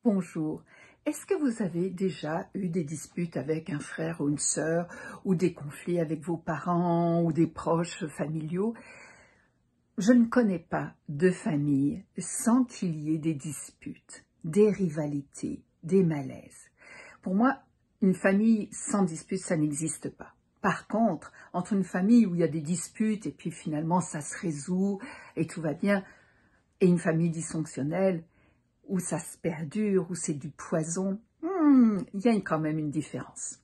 Bonjour. Est-ce que vous avez déjà eu des disputes avec un frère ou une sœur, ou des conflits avec vos parents ou des proches familiaux? Je ne connais pas de famille sans qu'il y ait des disputes, des rivalités, des malaises. Pour moi, une famille sans dispute, ça n'existe pas. Par contre, entre une famille où il y a des disputes et puis finalement ça se résout et tout va bien, et une famille dysfonctionnelle, où ça se perdure, où c'est du poison, il y a quand même une différence.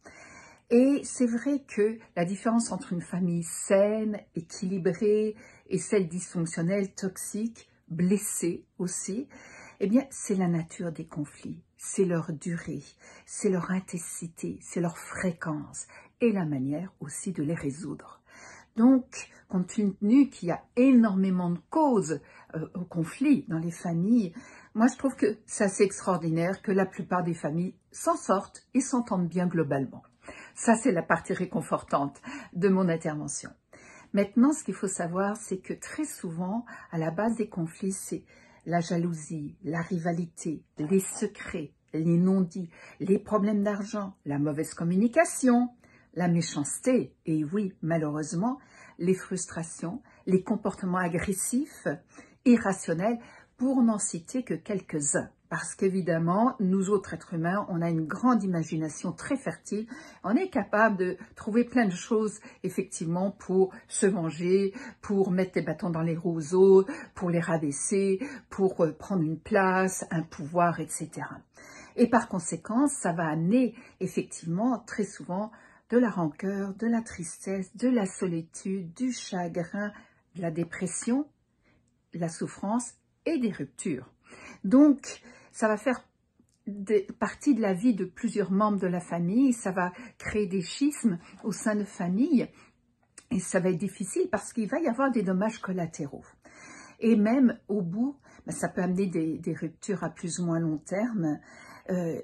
Et c'est vrai que la différence entre une famille saine, équilibrée, et celle dysfonctionnelle, toxique, blessée aussi, eh bien, c'est la nature des conflits, c'est leur durée, c'est leur intensité, c'est leur fréquence, et la manière aussi de les résoudre. Donc, compte tenu qu'il y a énormément de causes au conflit dans les familles, moi je trouve que c'est assez extraordinaire que la plupart des familles s'en sortent et s'entendent bien globalement. Ça, c'est la partie réconfortante de mon intervention. Maintenant, ce qu'il faut savoir, c'est que très souvent, à la base des conflits, c'est la jalousie, la rivalité, les secrets, les non-dits, les problèmes d'argent, la mauvaise communication, la méchanceté, et oui, malheureusement, les frustrations, les comportements agressifs, irrationnels, pour n'en citer que quelques-uns. Parce qu'évidemment, nous autres êtres humains, on a une grande imagination très fertile. On est capable de trouver plein de choses, effectivement, pour se venger, pour mettre des bâtons dans les roues aux autres, pour les rabaisser, pour prendre une place, un pouvoir, etc. Et par conséquent, ça va amener, effectivement, très souvent, de la rancœur, de la tristesse, de la solitude, du chagrin, de la dépression, de la souffrance et des ruptures. Donc, ça va faire partie de la vie de plusieurs membres de la famille, ça va créer des schismes au sein de familles et ça va être difficile parce qu'il va y avoir des dommages collatéraux. Et même au bout, ça peut amener des ruptures à plus ou moins long terme.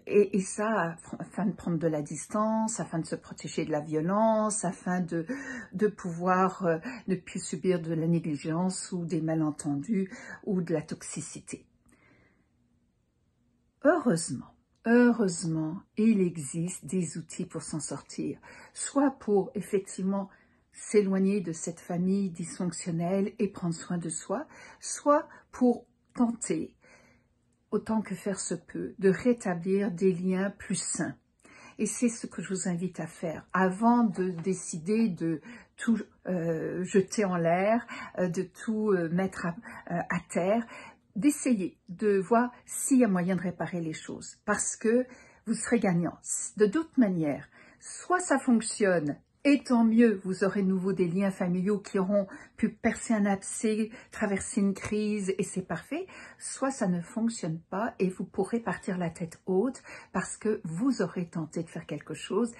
Et ça, afin de prendre de la distance, afin de se protéger de la violence, afin de pouvoir ne plus subir de la négligence ou des malentendus ou de la toxicité. Heureusement, il existe des outils pour s'en sortir, soit pour effectivement s'éloigner de cette famille dysfonctionnelle et prendre soin de soi, soit pour tenter, autant que faire se peut, de rétablir des liens plus sains. Et c'est ce que je vous invite à faire avant de décider de tout jeter en l'air, de tout mettre à terre, d'essayer de voir s'il y a moyen de réparer les choses. Parce que vous serez gagnant. De d'autres manières, soit ça fonctionne, et tant mieux, vous aurez de nouveau des liens familiaux qui auront pu percer un abcès, traverser une crise et c'est parfait. Soit ça ne fonctionne pas et vous pourrez partir la tête haute parce que vous aurez tenté de faire quelque chose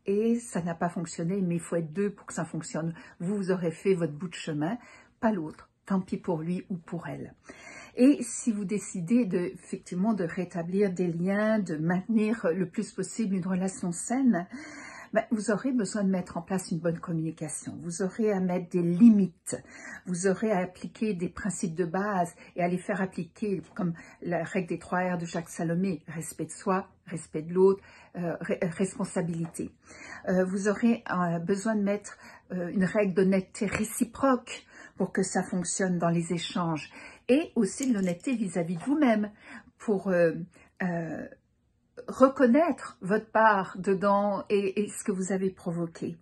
et ça n'a pas fonctionné, mais il faut être deux pour que ça fonctionne. Vous aurez fait votre bout de chemin, pas l'autre. Tant pis pour lui ou pour elle. Et si vous décidez effectivement de rétablir des liens, de maintenir le plus possible une relation saine, vous aurez besoin de mettre en place une bonne communication, vous aurez à mettre des limites, vous aurez à appliquer des principes de base et à les faire appliquer comme la règle des 3 R de Jacques Salomé, respect de soi, respect de l'autre, responsabilité. Vous aurez besoin de mettre une règle d'honnêteté réciproque pour que ça fonctionne dans les échanges et aussi de l'honnêteté vis-à-vis de vous-même pour reconnaître votre part dedans et ce que vous avez provoqué,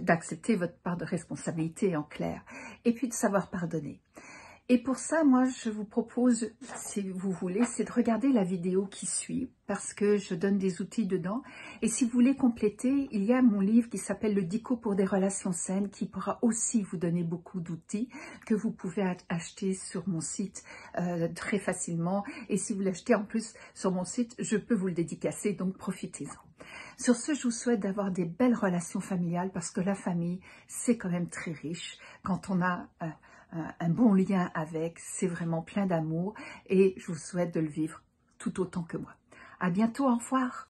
d'accepter votre part de responsabilité en clair, et puis de savoir pardonner. Et pour ça, moi, je vous propose, si vous voulez, c'est de regarder la vidéo qui suit, parce que je donne des outils dedans. Et si vous voulez compléter, il y a mon livre qui s'appelle Le Dico pour des relations saines, qui pourra aussi vous donner beaucoup d'outils que vous pouvez acheter sur mon site très facilement. Et si vous l'achetez en plus sur mon site, je peux vous le dédicacer, donc profitez-en. Sur ce, je vous souhaite d'avoir des belles relations familiales, parce que la famille, c'est quand même très riche. Quand on a un bon lien avec, c'est vraiment plein d'amour et je vous souhaite de le vivre tout autant que moi. À bientôt, au revoir.